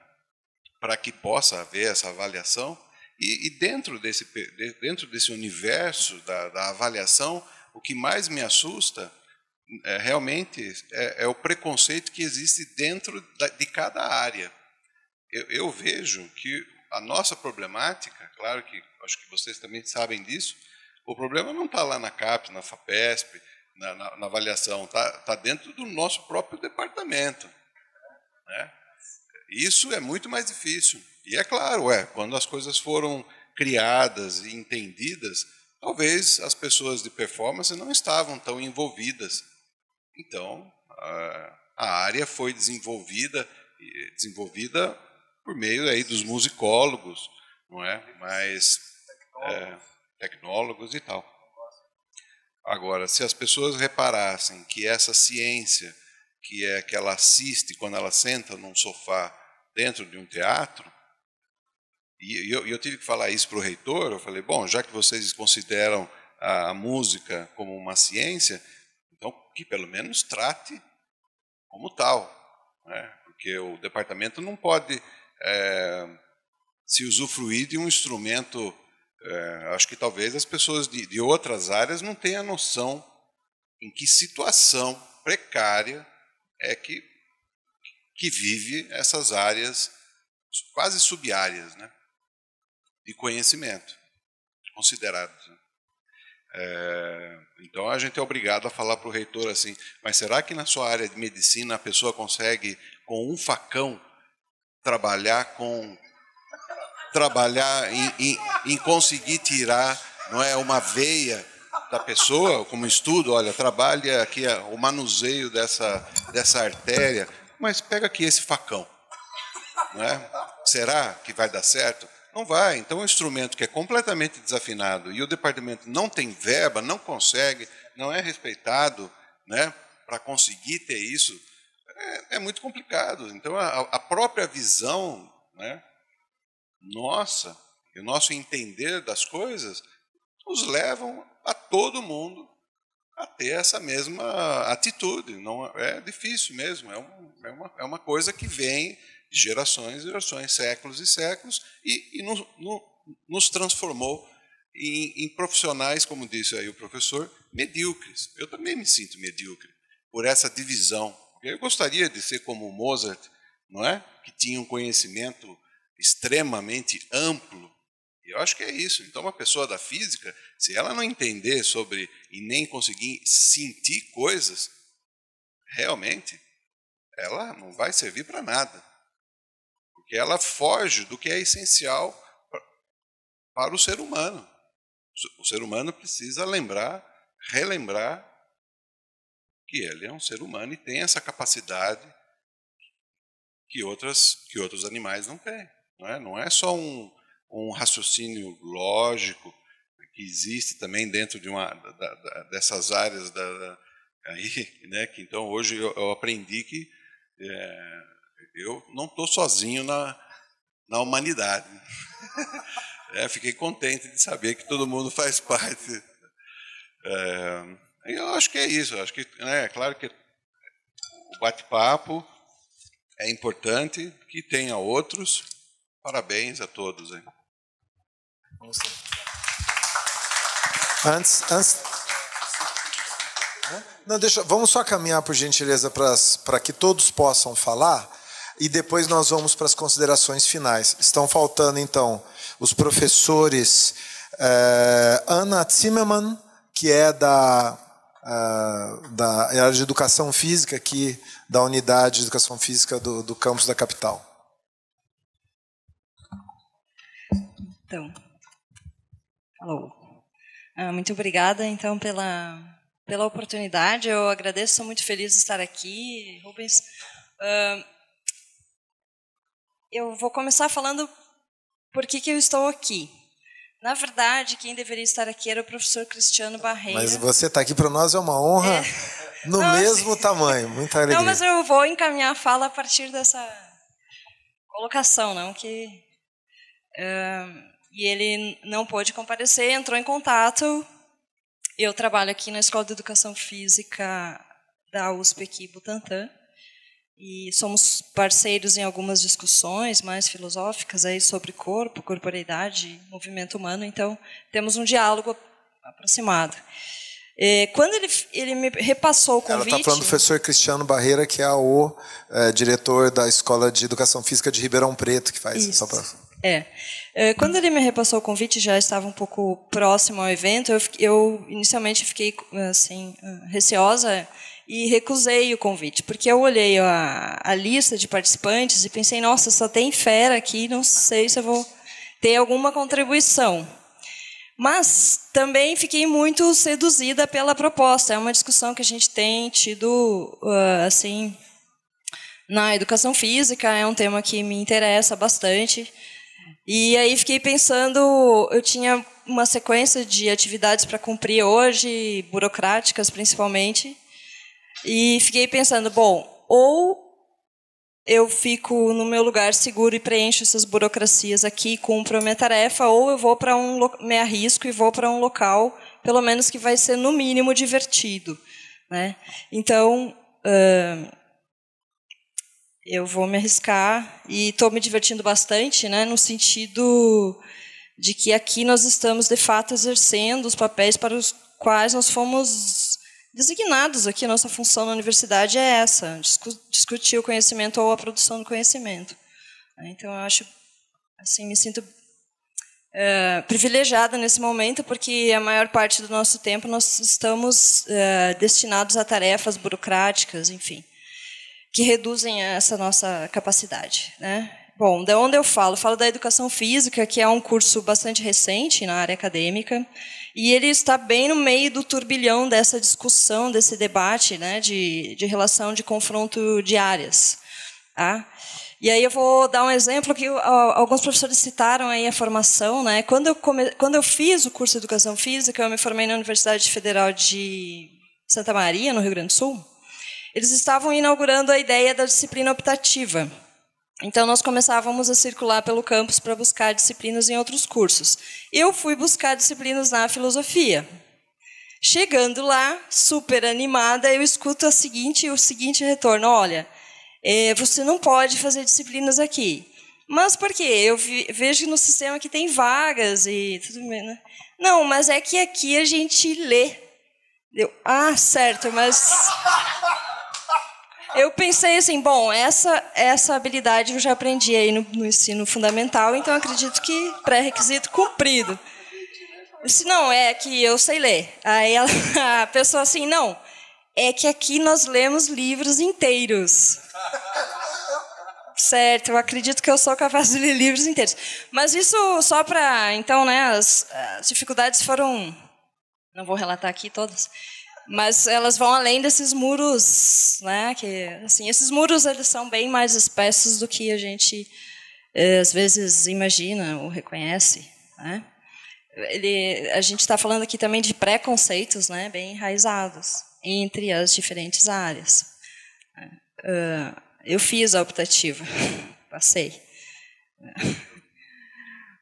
para que possa haver essa avaliação, e dentro desse universo da avaliação, o que mais me assusta realmente é o preconceito que existe dentro de cada área. eu vejo que a nossa problemática, claro que acho que vocês também sabem disso, o problema não está lá na CAPES, na FAPESP, na avaliação, está dentro do nosso próprio departamento, né? Isso é muito mais difícil. E é claro, quando as coisas foram criadas e entendidas, talvez as pessoas de performance não estavam tão envolvidas. Então, a área foi desenvolvida por meio aí dos musicólogos, não é? Mas tecnólogos e tal. Agora, se as pessoas reparassem que essa ciência, que é que ela assiste quando ela senta num sofá dentro de um teatro, e eu tive que falar isso para o reitor, eu falei, bom, já que vocês consideram a música como uma ciência, então que pelo menos trate como tal, né? Porque o departamento não pode se usufruir de um instrumento. Acho que talvez as pessoas de outras áreas não tenham noção em que situação precária é que vive essas áreas quase sub-áreas, né, de conhecimento considerados. Então a gente é obrigado a falar para o reitor assim, mas será que na sua área de medicina a pessoa consegue com um facão trabalhar em conseguir tirar, não é, uma veia da pessoa, como estudo, olha, trabalha aqui o manuseio dessa artéria, mas pega aqui esse facão, não é? Será que vai dar certo? Não vai. Então, um instrumento que é completamente desafinado e o departamento não tem verba, não consegue, não é respeitado, né, para conseguir ter isso, é muito complicado. Então, a própria visão, né, nossa, e o nosso entender das coisas nos levam a todo mundo a ter essa mesma atitude. Não é difícil mesmo, é uma coisa que vem de gerações e gerações, séculos e séculos, e nos transformou em profissionais, como disse aí o professor, medíocres. Eu também me sinto medíocre por essa divisão. Eu gostaria de ser como o Mozart, não é? Que tinha um conhecimento extremamente amplo. Eu acho que é isso. Então, uma pessoa da física, se ela não entender sobre e nem conseguir sentir coisas, realmente, ela não vai servir para nada. Porque ela foge do que é essencial para o ser humano. O ser humano precisa relembrar que ele é um ser humano e tem essa capacidade que outros animais não têm. Não é só um raciocínio lógico que existe também dentro de dessas áreas aí, né? Que então hoje eu aprendi que eu não estou sozinho na humanidade. Fiquei contente de saber que todo mundo faz parte. Eu acho que é isso. Eu acho que é claro que o bate-papo é importante, que tenha outros. Parabéns a todos. Hein? Antes... Não, vamos só caminhar, por gentileza, para que todos possam falar, e depois nós vamos para as considerações finais. Estão faltando, então, os professores Ana Zimmermann, que é da área de Educação Física, aqui da Unidade de Educação Física do campus da capital. Então, alô. Muito obrigada, então, pela oportunidade. Eu agradeço, sou muito feliz de estar aqui, Rubens. Eu vou começar falando por que eu estou aqui. Na verdade, quem deveria estar aqui era o professor Cristiano Barreira. Mas você está aqui para nós é uma honra mesmo tamanho. Muita alegria. Não, mas eu vou encaminhar a fala a partir dessa colocação, não que... e ele não pôde comparecer, entrou em contato. Eu trabalho aqui na Escola de Educação Física da USP aqui, Butantã, e somos parceiros em algumas discussões mais filosóficas aí sobre corpo, corporeidade, movimento humano, então temos um diálogo aproximado. Quando ele me repassou o convite... Ela está falando do professor Cristiano Barreira, que é o diretor da Escola de Educação Física de Ribeirão Preto, que faz isso. Só pra... Quando ele me repassou o convite, já estava um pouco próximo ao evento, eu inicialmente fiquei assim, receosa e recusei o convite, porque eu olhei a lista de participantes e pensei, nossa, só tem fera aqui, não sei se eu vou ter alguma contribuição. Mas também fiquei muito seduzida pela proposta. É uma discussão que a gente tem tido assim, na educação física, é um tema que me interessa bastante. E aí fiquei pensando, eu tinha uma sequência de atividades para cumprir hoje, burocráticas principalmente, e fiquei pensando, bom, ou eu fico no meu lugar seguro e preencho essas burocracias aqui, cumpro a minha tarefa, ou eu vou para me arrisco e vou para um local, pelo menos que vai ser no mínimo divertido, né? Então, eu vou me arriscar e estou me divertindo bastante, né, no sentido de que aqui nós estamos, de fato, exercendo os papéis para os quais nós fomos designados aqui. A nossa função na universidade é essa, discutir o conhecimento ou a produção do conhecimento. Então, eu acho, assim, me sinto privilegiada nesse momento, porque a maior parte do nosso tempo nós estamos destinados a tarefas burocráticas, enfim, que reduzem essa nossa capacidade, né? Bom, de onde eu falo? Falo da educação física, que é um curso bastante recente na área acadêmica, e ele está bem no meio do turbilhão dessa discussão, desse debate, né, de relação de confronto de áreas. Tá? E aí eu vou dar um exemplo que alguns professores citaram aí a formação, né? Quando eu fiz o curso de educação física, eu me formei na Universidade Federal de Santa Maria, no Rio Grande do Sul. Eles estavam inaugurando a ideia da disciplina optativa. Então, nós começávamos a circular pelo campus para buscar disciplinas em outros cursos. Eu fui buscar disciplinas na filosofia. Chegando lá, super animada, eu escuto o seguinte retorno. Olha, você não pode fazer disciplinas aqui. Mas por quê? Eu vejo no sistema que tem vagas e tudo bem, né? Não, mas é que aqui a gente lê. Certo, mas... Eu pensei assim, bom, essa habilidade eu já aprendi aí no ensino fundamental, então acredito que pré-requisito cumprido. Eu disse, não, é que eu sei ler. Aí a pessoa assim, não, é que aqui nós lemos livros inteiros. Certo, eu acredito que eu sou capaz de ler livros inteiros. Mas isso só para... Então, né, as dificuldades foram... Não vou relatar aqui todas... Mas elas vão além desses muros, né? Que, assim, esses muros eles são bem mais espessos do que a gente às vezes imagina ou reconhece, né? A gente está falando aqui também de preconceitos, né? Bem enraizados entre as diferentes áreas. Eu fiz a optativa, passei.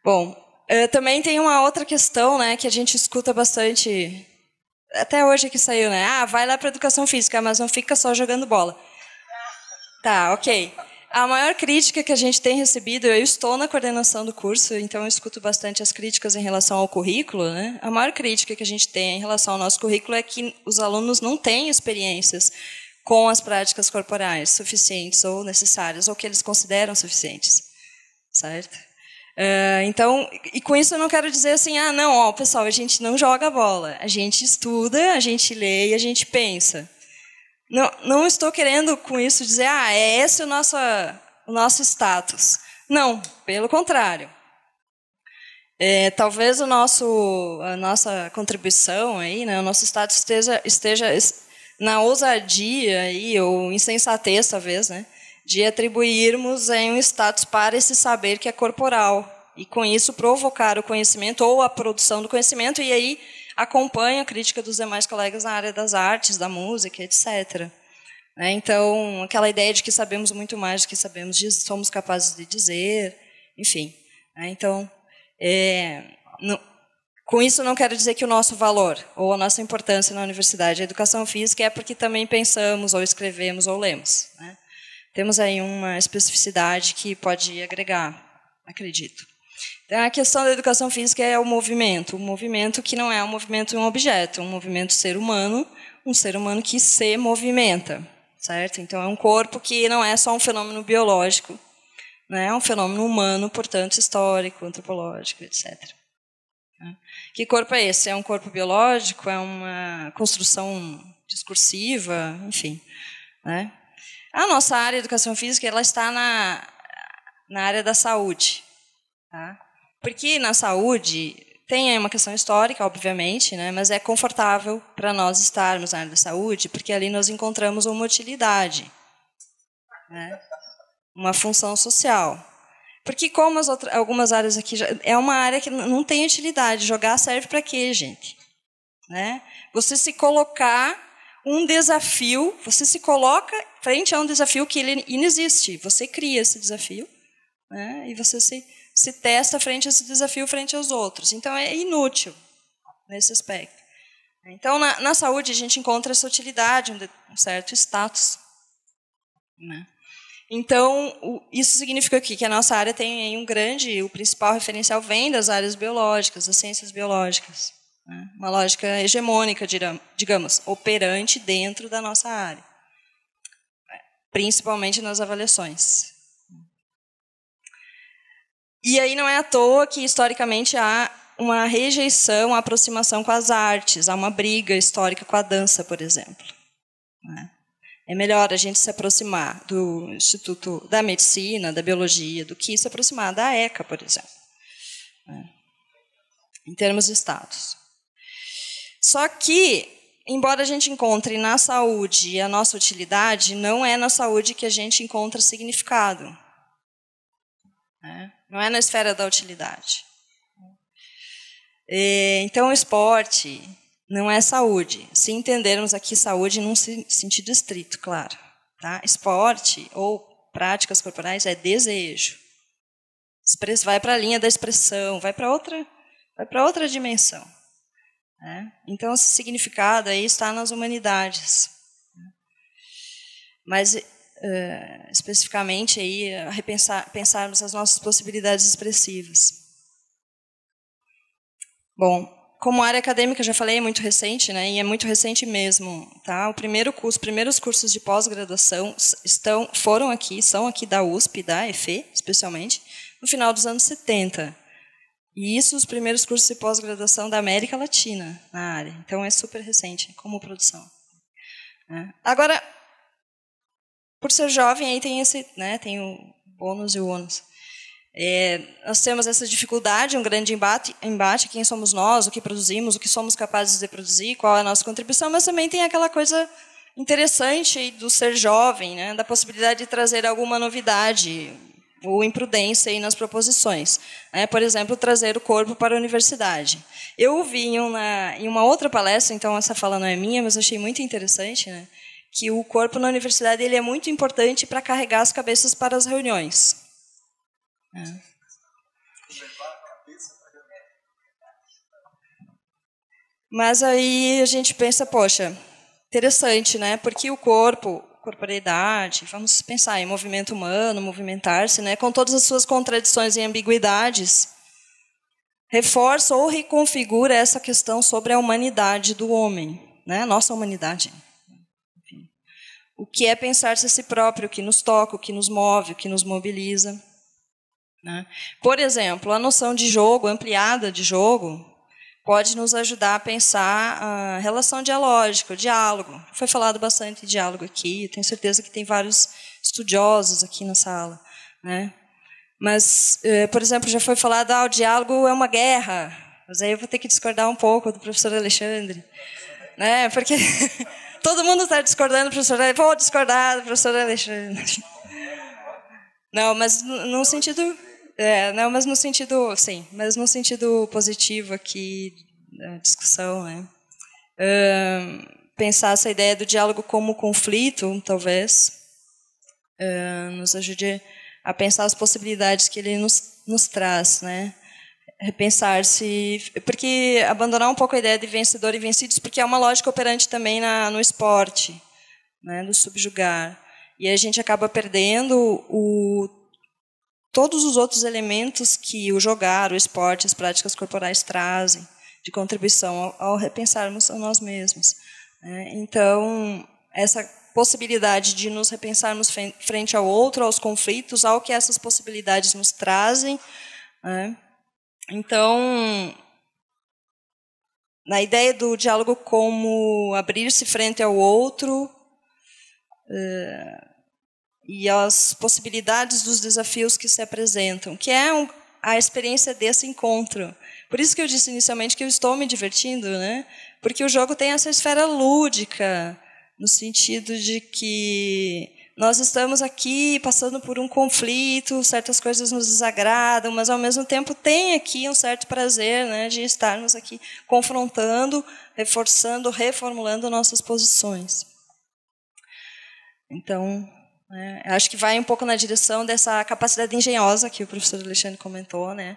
Bom, também tem uma outra questão, né? Que a gente escuta bastante. Até hoje que saiu, né? Vai lá para educação física, mas não fica só jogando bola. Tá, ok. A maior crítica que a gente tem recebido, eu estou na coordenação do curso, então eu escuto bastante as críticas em relação ao currículo, né? A maior crítica que a gente tem em relação ao nosso currículo é que os alunos não têm experiências com as práticas corporais suficientes ou necessárias, ou que eles consideram suficientes, certo? Então, e com isso eu não quero dizer assim, não, pessoal, a gente não joga bola, a gente estuda, a gente lê e a gente pensa. Não estou querendo com isso dizer, é esse o nosso status. Não, pelo contrário. Talvez a nossa contribuição aí, né, o nosso status esteja na ousadia aí, ou insensatez, talvez, né, de atribuirmos um status para esse saber que é corporal, e com isso provocar o conhecimento ou a produção do conhecimento, e aí acompanha a crítica dos demais colegas na área das artes, da música, etc. Então, aquela ideia de que sabemos muito mais do que somos capazes de dizer, enfim. Então, com isso não quero dizer que o nosso valor ou a nossa importância na universidade, a educação física, é porque também pensamos, ou escrevemos, ou lemos, né? Temos aí uma especificidade que pode agregar, acredito. Então, a questão da educação física é o movimento que não é um movimento de um objeto, é um movimento ser humano, um ser humano que se movimenta, certo? Então, é um corpo que não é só um fenômeno biológico, né? É um fenômeno humano, portanto, histórico, antropológico, etc. Que corpo é esse? É um corpo biológico? É uma construção discursiva? Enfim, né? A nossa área de educação física ela está na área da saúde, tá? Porque na saúde tem uma questão histórica, obviamente, né? Mas é confortável para nós estarmos na área da saúde, porque ali nós encontramos uma utilidade, né? Uma função social. Porque como algumas áreas aqui é uma área que não tem utilidade. Jogar serve para quê, gente? Né? Você se colocar um desafio, você se coloca frente a um desafio que ele inexiste. Você cria esse desafio, né? E você se testa frente a esse desafio, frente aos outros. Então, é inútil nesse aspecto. Então, na saúde, a gente encontra essa utilidade, um certo status, né? Então, isso significa o quê? Que a nossa área tem o principal referencial vem das áreas biológicas, das ciências biológicas, né? Uma lógica hegemônica, digamos, operante dentro da nossa área, principalmente nas avaliações. E aí não é à toa que, historicamente, há uma rejeição, uma aproximação com as artes, há uma briga histórica com a dança, por exemplo, né? É melhor a gente se aproximar do Instituto da Medicina, da Biologia, do que se aproximar da ECA, por exemplo, né? Em termos de status. Só que, embora a gente encontre na saúde a nossa utilidade, não é na saúde que a gente encontra significado, né? Não é na esfera da utilidade. Então, o esporte não é saúde. Se entendermos aqui saúde num sentido estrito, claro, tá? Esporte ou práticas corporais é desejo. Vai para a linha da expressão, vai para outra dimensão, né? Então, esse significado aí está nas humanidades. Mas, especificamente, aí, pensarmos as nossas possibilidades expressivas. Bom, como área acadêmica, já falei, é muito recente, né? E é muito recente mesmo, tá? Os primeiros cursos de pós-graduação são aqui da USP, da EFE, especialmente, no final dos anos 70. E isso, os primeiros cursos de pós-graduação da América Latina na área. Então, é super recente, como produção, né? Agora, por ser jovem, aí tem né? Tem o bônus e o ônus. Nós temos essa dificuldade, um grande embate, quem somos nós, o que produzimos, o que somos capazes de produzir, qual é a nossa contribuição, mas também tem aquela coisa interessante do ser jovem, né, da possibilidade de trazer alguma novidade ou imprudência aí nas proposições, né, por exemplo, trazer o corpo para a universidade. Eu ouvi em uma outra palestra, então essa fala não é minha, mas eu achei muito interessante, né, que o corpo na universidade ele é muito importante para carregar as cabeças para as reuniões. Mas aí a gente pensa, poxa, interessante, né? Porque o corporeidade, vamos pensar em movimento humano, movimentar-se, né? Com todas as suas contradições e ambiguidades, reforça ou reconfigura essa questão sobre a humanidade do homem, né? A nossa humanidade. Enfim. O que é pensar-se a si próprio, o que nos toca, o que nos move, o que nos mobiliza, né? Por exemplo, a noção de jogo, ampliada de jogo, pode nos ajudar a pensar a relação dialógica, o diálogo. Foi falado bastante de diálogo aqui, tenho certeza que tem vários estudiosos aqui na sala, né? Mas, por exemplo, já foi falado o diálogo é uma guerra, mas aí eu vou ter que discordar um pouco do professor Alexandre, né? Porque todo mundo está discordando do professor Alexandre, vou discordar do professor Alexandre. Não, mas no sentido... não, mas no sentido, sim, mas no sentido positivo aqui da discussão, né? Pensar essa ideia do diálogo como conflito, talvez, nos ajude a pensar as possibilidades que ele nos traz, né? Repensar-se, porque abandonar um pouco a ideia de vencedor e vencidos, porque é uma lógica operante também no esporte, né? Do subjugar, e a gente acaba perdendo todos os outros elementos que o jogar, o esporte, as práticas corporais trazem de contribuição ao repensarmos a nós mesmos. Então, essa possibilidade de nos repensarmos frente ao outro, aos conflitos, ao que essas possibilidades nos trazem. Então, na ideia do diálogo como abrir-se frente ao outro e as possibilidades dos desafios que se apresentam, que é a experiência desse encontro. Por isso que eu disse inicialmente que eu estou me divertindo, né? Porque o jogo tem essa esfera lúdica, no sentido de que nós estamos aqui passando por um conflito, certas coisas nos desagradam, mas, ao mesmo tempo, tem aqui um certo prazer, né, de estarmos aqui confrontando, reforçando, reformulando nossas posições. Então, acho que vai um pouco na direção dessa capacidade engenhosa que o professor Alexandre comentou, né,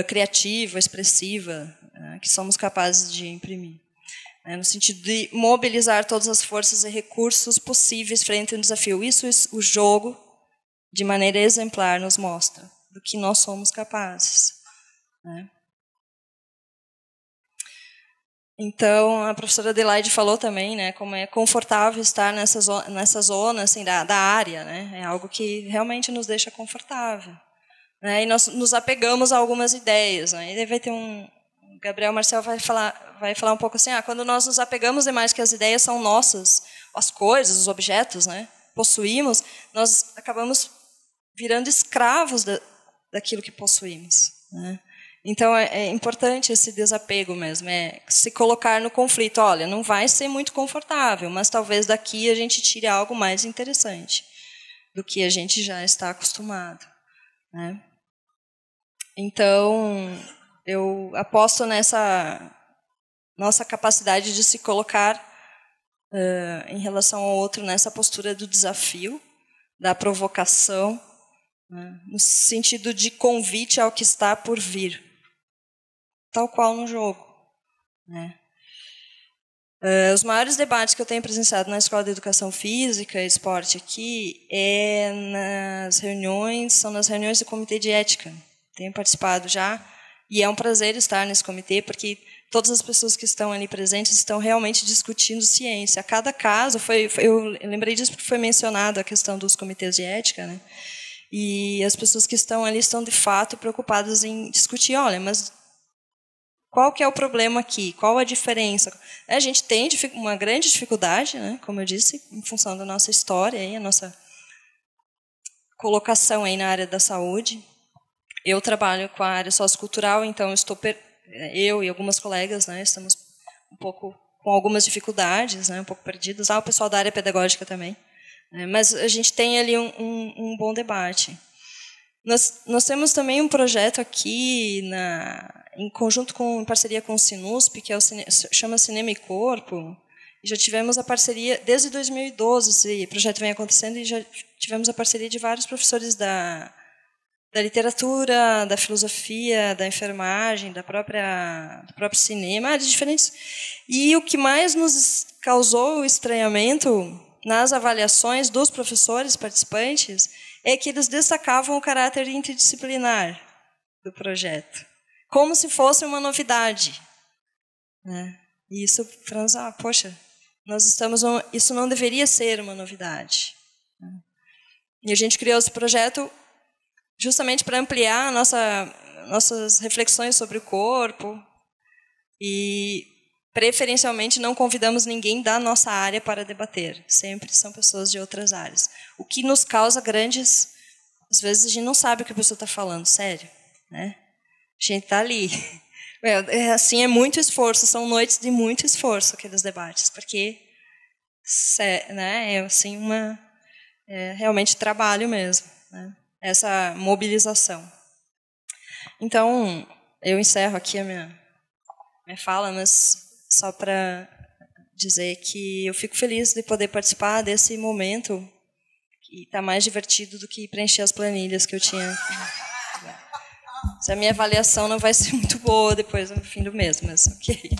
criativa, expressiva, que somos capazes de imprimir. No sentido de mobilizar todas as forças e recursos possíveis frente a um desafio. Isso o jogo, de maneira exemplar, nos mostra, do que nós somos capazes. Então, a professora Adelaide falou também, né, como é confortável estar nessa zona assim, da área. Né, é algo que realmente nos deixa confortável. Né, e nós nos apegamos a algumas ideias. Né, e daí vai ter Gabriel Marcel vai falar um pouco assim, quando nós nos apegamos demais que as ideias são nossas, as coisas, os objetos, né, possuímos, nós acabamos virando escravos daquilo que possuímos. Né. Então, é importante esse desapego mesmo, se colocar no conflito. Olha, não vai ser muito confortável, mas talvez daqui a gente tire algo mais interessante do que a gente já está acostumado. Né. Então, eu aposto nessa nossa capacidade de se colocar em relação ao outro nessa postura do desafio, da provocação, né, no sentido de convite ao que está por vir, tal qual no jogo. Né. Os maiores debates que eu tenho presenciado na Escola de Educação Física e Esporte aqui são nas reuniões do Comitê de Ética. Tenho participado já. E é um prazer estar nesse comitê, porque todas as pessoas que estão ali presentes estão realmente discutindo ciência. A cada caso, eu lembrei disso porque foi mencionado a questão dos comitês de ética, né? E as pessoas que estão ali estão, de fato, preocupadas em discutir, olha, mas qual que é o problema aqui? Qual a diferença? A gente tem uma grande dificuldade, né, como eu disse, em função da nossa história, a nossa colocação aí na área da saúde. Eu trabalho com a área sociocultural, então eu e algumas colegas, né, estamos um pouco com algumas dificuldades, né, um pouco perdidos. O pessoal da área pedagógica também. Mas a gente tem ali um bom debate. Nós temos também um projeto aqui, em parceria com o Sinusp, que chama Cinema e Corpo. E já tivemos a parceria, desde 2012, esse projeto vem acontecendo, e já tivemos a parceria de vários professores da literatura, da filosofia, da enfermagem, do próprio cinema, de diferentes. E o que mais nos causou estranhamento nas avaliações dos professores participantes é que eles destacavam o caráter interdisciplinar do projeto, como se fosse uma novidade. Né? E isso, poxa, isso não deveria ser uma novidade. E a gente criou esse projeto justamente para ampliar nossas reflexões sobre o corpo e, preferencialmente, não convidamos ninguém da nossa área para debater. Sempre são pessoas de outras áreas. O que nos causa grandes... Às vezes a gente não sabe o que a pessoa está falando, sério. Né? A gente está ali. Assim, é muito esforço, são noites de muito esforço aqueles debates, porque né, é assim, realmente trabalho mesmo. Né? Essa mobilização. Então, eu encerro aqui a minha fala, mas só para dizer que eu fico feliz de poder participar desse momento que está mais divertido do que preencher as planilhas que eu tinha. Se a minha avaliação não vai ser muito boa depois no fim do mês, mas ok.